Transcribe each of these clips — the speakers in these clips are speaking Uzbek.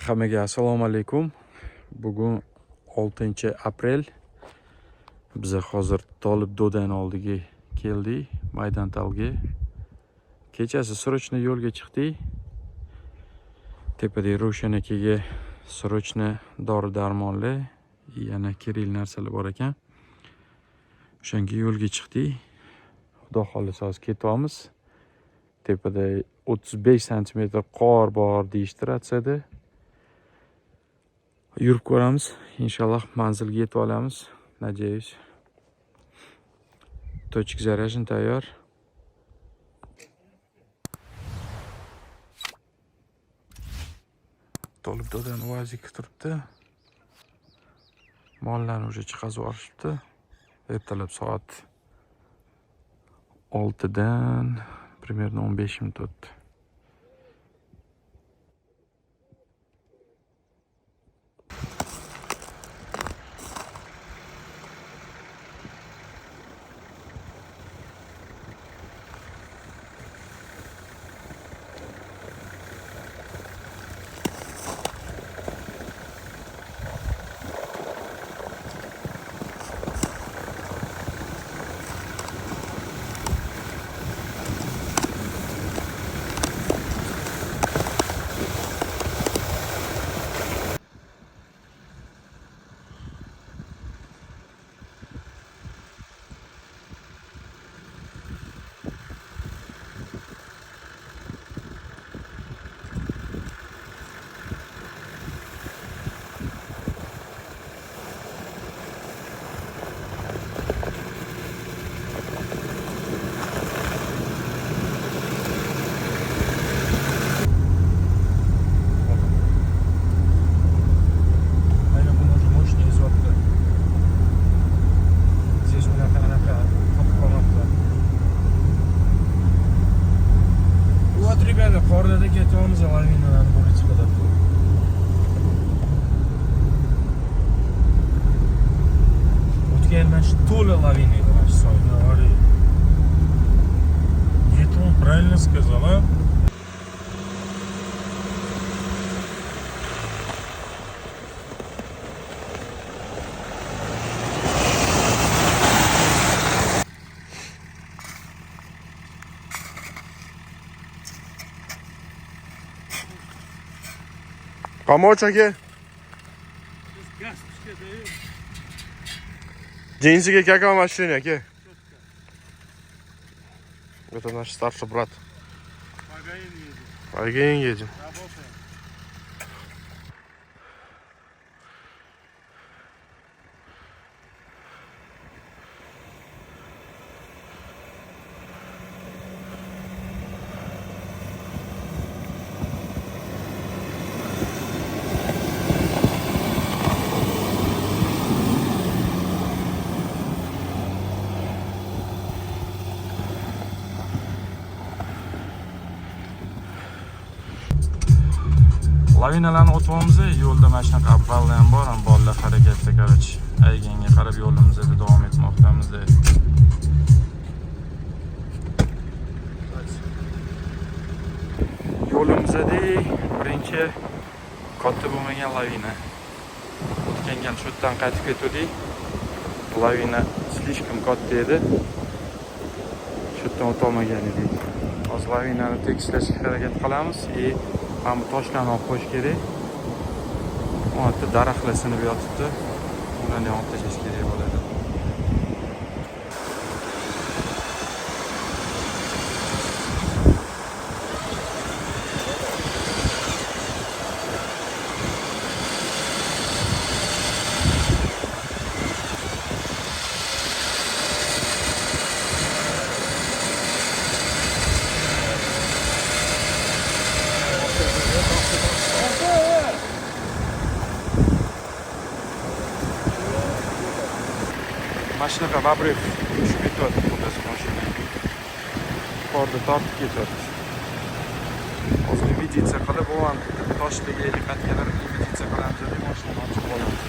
Hammaga assalomu alaykum. Bugun 6-aprel. Biz hozir Tolib Do'dan oldiga keldik, Maydantalga. Kechasi srochno yo'lga chiqdik. Tepada Ravshan akaga srochno dori-darmonlar, yana kerak narsalar bor ekan. O'shanga yo'lga chiqdik. Xudo xolisa hozir ketyapmiz. Tepada 35 sm qor bor deyishdi ratsiyada. Yurib ko'ramiz. Inshaalloh manzilga yetib olamiz. Надеюсь. Точка заряжен, tayyor. Tolib Do'dan uvazik turibdi. Mollarni уже chiqazib yuborishibdi. Ertalab soat 6dan примерно 15 minut o'tdi. Qorda ketyapmiz, lavinalarni bo'ri chiqadi. O'tgan mana shu to'la lavina edi, mana shu soyda. Это он правильно сказал, а? Помочь, aka? Деньги какая машина, aka? Это наш старший брат. По Гаин едем. Lavinalarni o'tamiz, yo'lda mana shunaqa avvallar ham bor, ham bolalar harakatda, короче, ayganga qarab yo'limizda davom etmoqdamiz. Yo'limizda birinchi katta bo'lmagan lavina. O'tgan gal shu yerdan qaytib ketdik. Lavina слишком katta edi. Shu yerdan o'ta olmagan edik. Hozir lavinani tekislashga harakat qilamiz. Mana bu toshlarni olib qo'yish kerak. Bu yerda daraxtlar sinib yotibdi. Ularni olib tashlash kerak bo'ladi. Mashinaga babrev tushib ketyapti biz mashina. Qorda tortib ketyapti. Hozir investitsiya qilib, bu ham toshlarga diqqatga investitsiya qilamiz deb mashinani ochib qolamiz.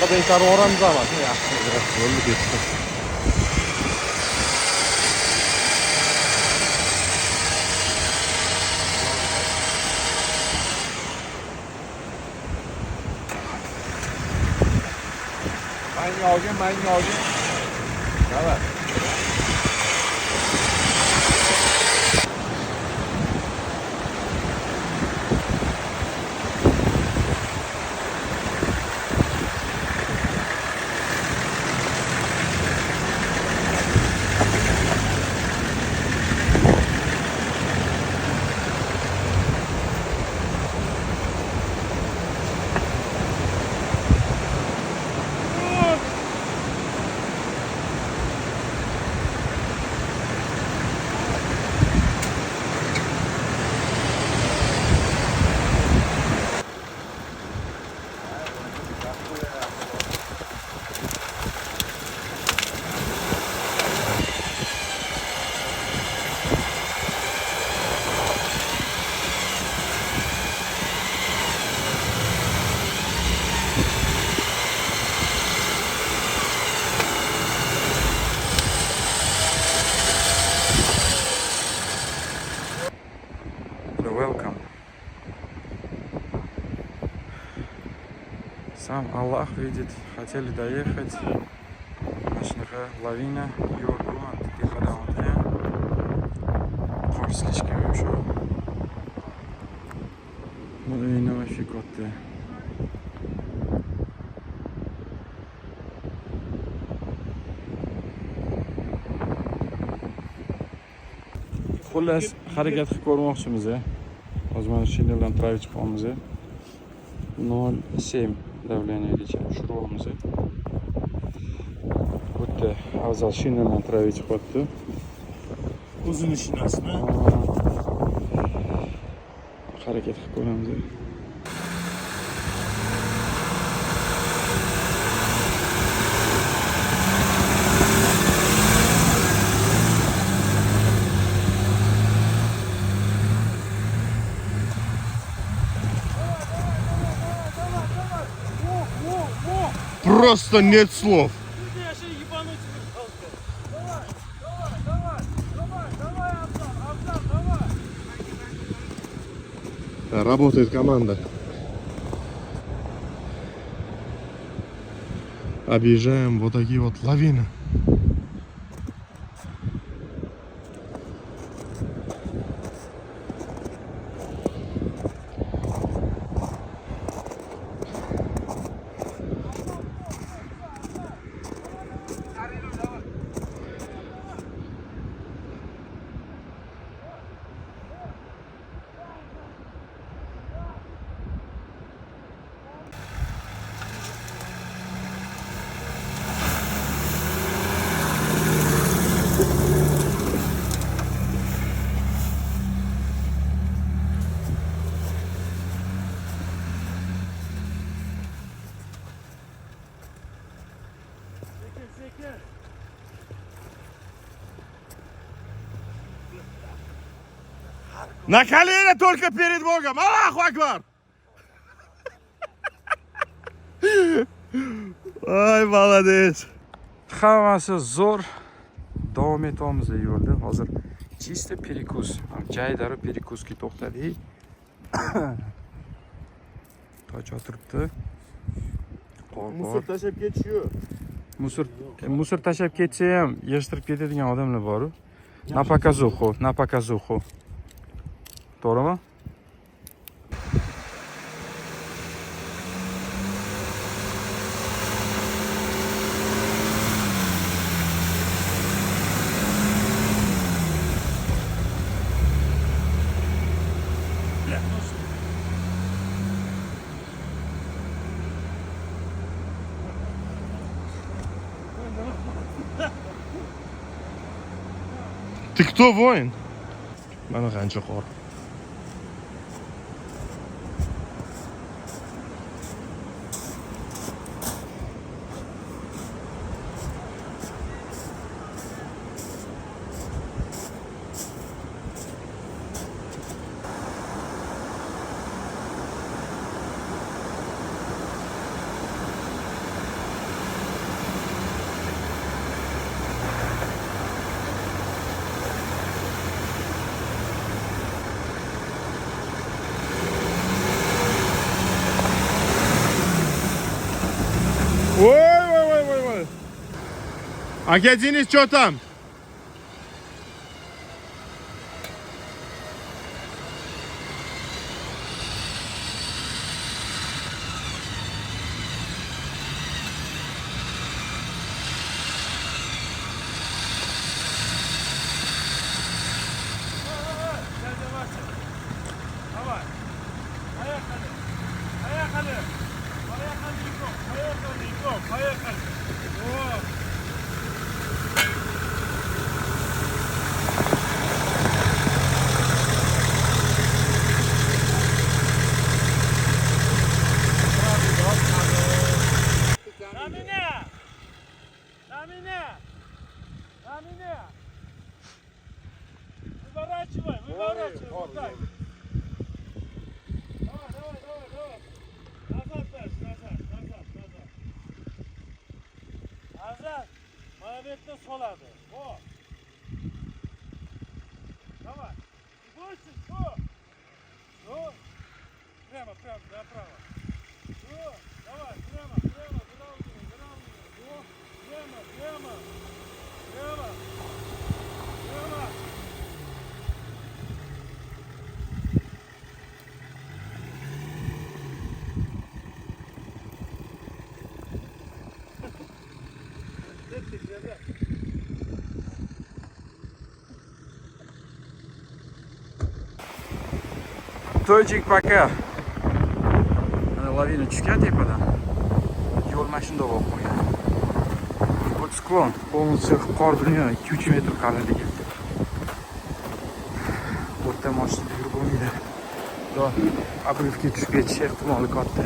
orqadan itarib yuboramiz ama. Yaxshi. Bo'ldi ketdi. Manga olgin. Davay. Welcome. Сам Аллах видит. Хотели доехать. Нашнаха лавина. Юргуан. Тиходан o'tgan. Qor silishgan yumshoq. Bu uyni вообще katta. Xullas, harakat qilib ko'rmoqchimiz. Hozir mana shineldan travi chiqamiz. 0,7 давлениеgacha tushiramiz. Bu yerda avval shineldan travi chiqyapti. O'zini shinasini. Harakat qilib ko'ramiz. Просто нет слов. Я ще їбануть пожалуйста. Давай. Работает команда. Объезжаем вот такие вот лавины. На колено только перед Богом. Аллаху акбар. Ay молодец. Hammasi zo'r. Davom etamiz yo'lda. Hozir chista перекус. Jaydari перекусga to'xtadik. Toch o'tiribdi. Musor tashlab ketishiyor. Musor tashlab ketsa ham yig'ishtirib ketadigan odamlar bor-ku. Na показуху. To'g'rimi? Ты кто, воин? Mana qancha qor. Voy. Aka, Денис, что там? Выворачивай, вот так. Давай. Назад дальше, назад. Назад. Молодец, солады. Вот. Давай. Больше, что? Ну. Прямо, направо. Ну, давай, прямо, выравнивай. Вот. Прямо. To'yjik paka. Mana lavina tushgan tepadan. Yo'l mashina bo'lib qo'ygan. Bu sklon полностью qor bilan 2-3 metr qalinligi. Bu yerda mashina yurib bo'lmaydi. Do обрывga tushib ketish ehtimoli katta.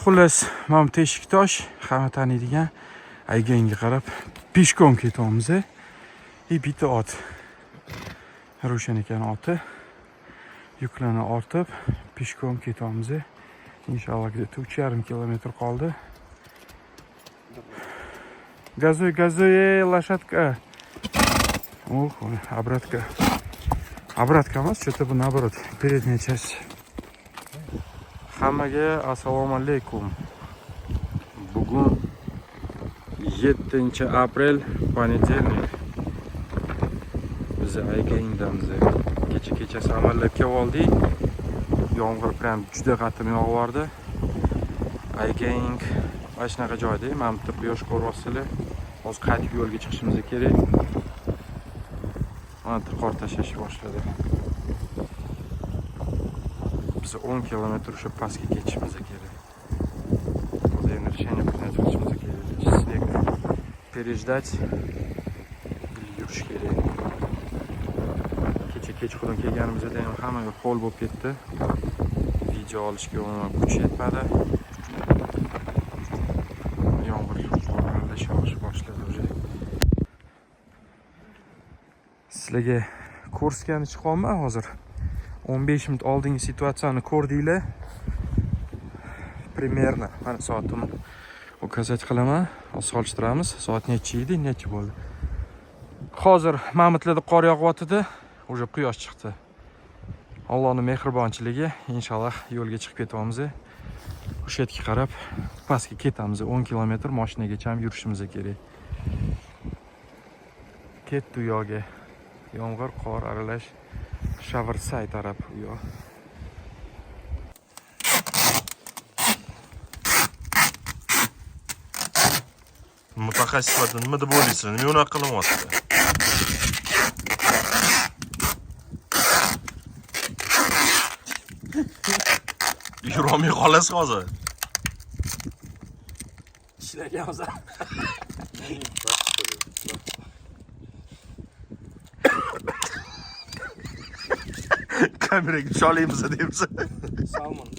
Xullas, mana Teshiktosh, hamma taniydigan Ayganga qarab peshkom ketyapmiz. Bitta ot. Ravshan ekan oti. Yuklarni ortib, peshkom ketyapmiz. Inshaalloh 3,5 kilometr qoldi. Gazuy, лошадка. Ох, обратка. Обратка emas, что-то наоборот, передняя часть. Hammaga assalomu alaykum. Bugun 7-aprel, понедельник. Biz Aygangdamiz. Kecha amallab kelib oldik. Yomg'ir ham juda qattiq yog'ardi. Aygang mana shunaqa joyda, mana bu quyosh ko'ryapsizlar. Hozir qaytib yo'lga chiqishimiz kerak. Mana qor tashlash boshladi. Biz 10 kilometr o'sha pastga ketishimiz kerak. Hozir endi решение принять qilishimiz kerak. Sneg переждать. Yurish kerak. Kechqurun kelganimizda ham hamma yoq ho'l bo'lib ketdi. Video olishga umuman kuch yetmadi. Yomg'ir yog'ish boshladi уже. Sizlarga Kurskani chiqolman hozir. 15 minut oldingi situatsiyani ko'rdinglar. Примерно mana soatimni ukazat qilaman. Solishtiramiz. Soat necha edi, necha bo'ldi. Hozir Mamutlarda qor yog'yotdi. Уже quyosh chiqdi. Allohning mehribonchiligi, inshaalloh yo'lga chiqib ketyapmiz. O'sha yerga qarab pastga ketamiz. 10 kilometr mashinagacha ham yurishimiz kerak. Ketdi u yo'lga. Yomg'ir, qor aralash Shaversay taraf u yo'q. Mutaxassis sifatida nima deb o'ylaysiz? Nima unaqa qilyapti? Yurolmay qolasiz hozir. Ishlagan hozir. Kameraga tusholamiz deymiz. Salmon.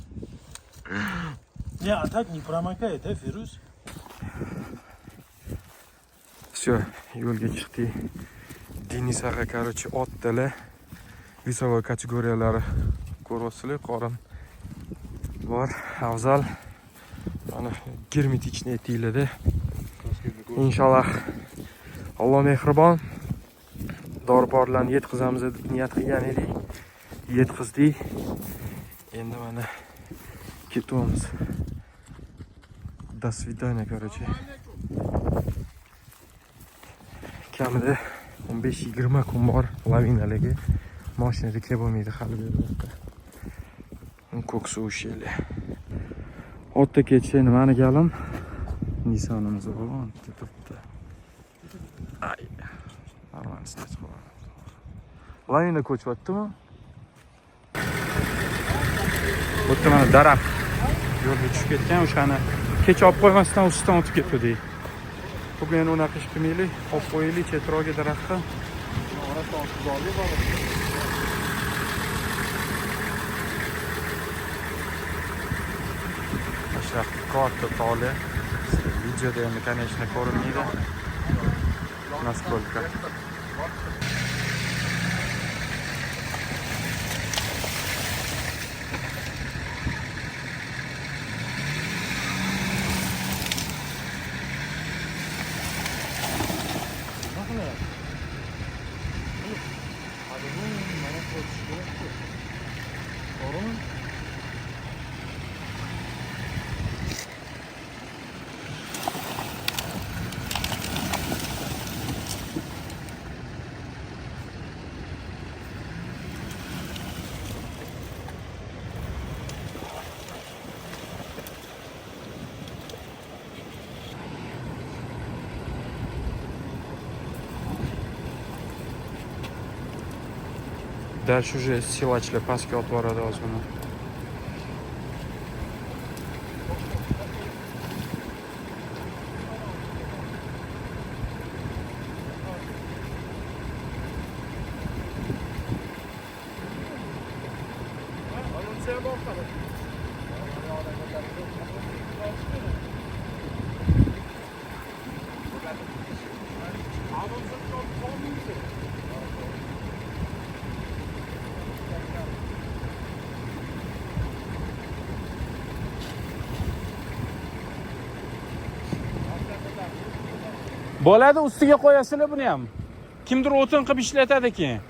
Не, а так не промокает, Фирус? Все, yo'lga chiqdik. Denis aka, короче, otdilar. Весовой kategoriyalari ko'ryapsizlar, qorin bor, afzal. Mana germetichniy deyiladi. Inshaalloh Alloh mehribon. Dori-borlarni yetkazamiz deb niyat qilgan edik. Yetkazdik. Endi mana ketyapmiz. До свидания, короче. Kamida 15-20 kun bor lavinaligi. Mashinada kelib bo'lmaydi hali bu yerda. Ko'ksi o'sheli. Otda ketsa nimani galim? Nissanimiz bo'lgan turibdi. Ay. Armaniston chiqadi. Lavina ko'chyaptimi? Bu yerda mana daraxt yo'lga tushib ketgan, o'shani kech olib qo'ymasdan ustidan o'tib ketdi. Bugun unaqa ish qilmaylik, olib qo'yaylik chetroqga daraxtni. Așa katta tole. Videoda endi, конечно, ko'rinmaydi. Naskолько. Дальше уже силачlar pastga otib boradi ozgina. Bo'ladi, ustiga qo'yasizlar buni ham. Kimdir o'tin qilib ishlatadi keyin.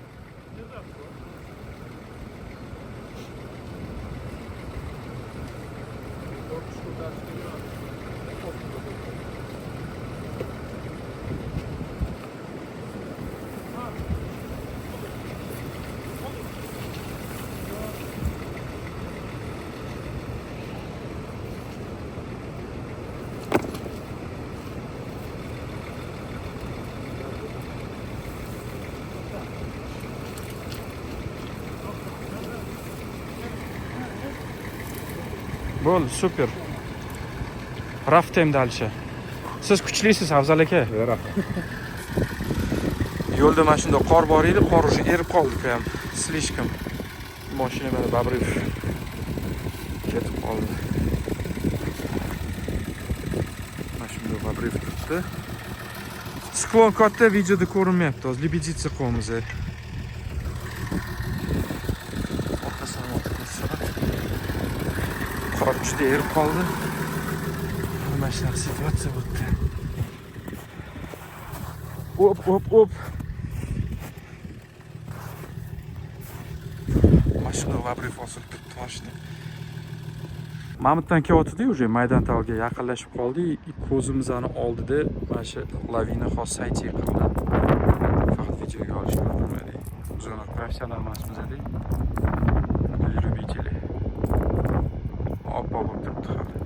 Bo'ldi, super. Raftem dальше. Siz kuchlisiz, Afzal aka. Yo'lda mana shunda qor bor edi, qor уже erib qoldi ham. Slishkam. Mashina mana babri ketib qoldi. Mana shunda babri turibdi. Sklon katta videoda ko'rinmayapti. Hozir Libiditsa qo'yamiz. Qor juda erib qoldi. Mana shunaqa situatsiya bo'ldi. Op. Mashina labri fosil turibdi mashina. Mamutdan kelyapti уже maydon tog'iga yaqinlashib qoldik. Ko'zimizni oldida mana shu lavina xos sayti yiqildi. Faqat videoga olishga ulgurmadik. O'zini professional emasmiz edi. Любители. Oppa bo'lib turibdi hali.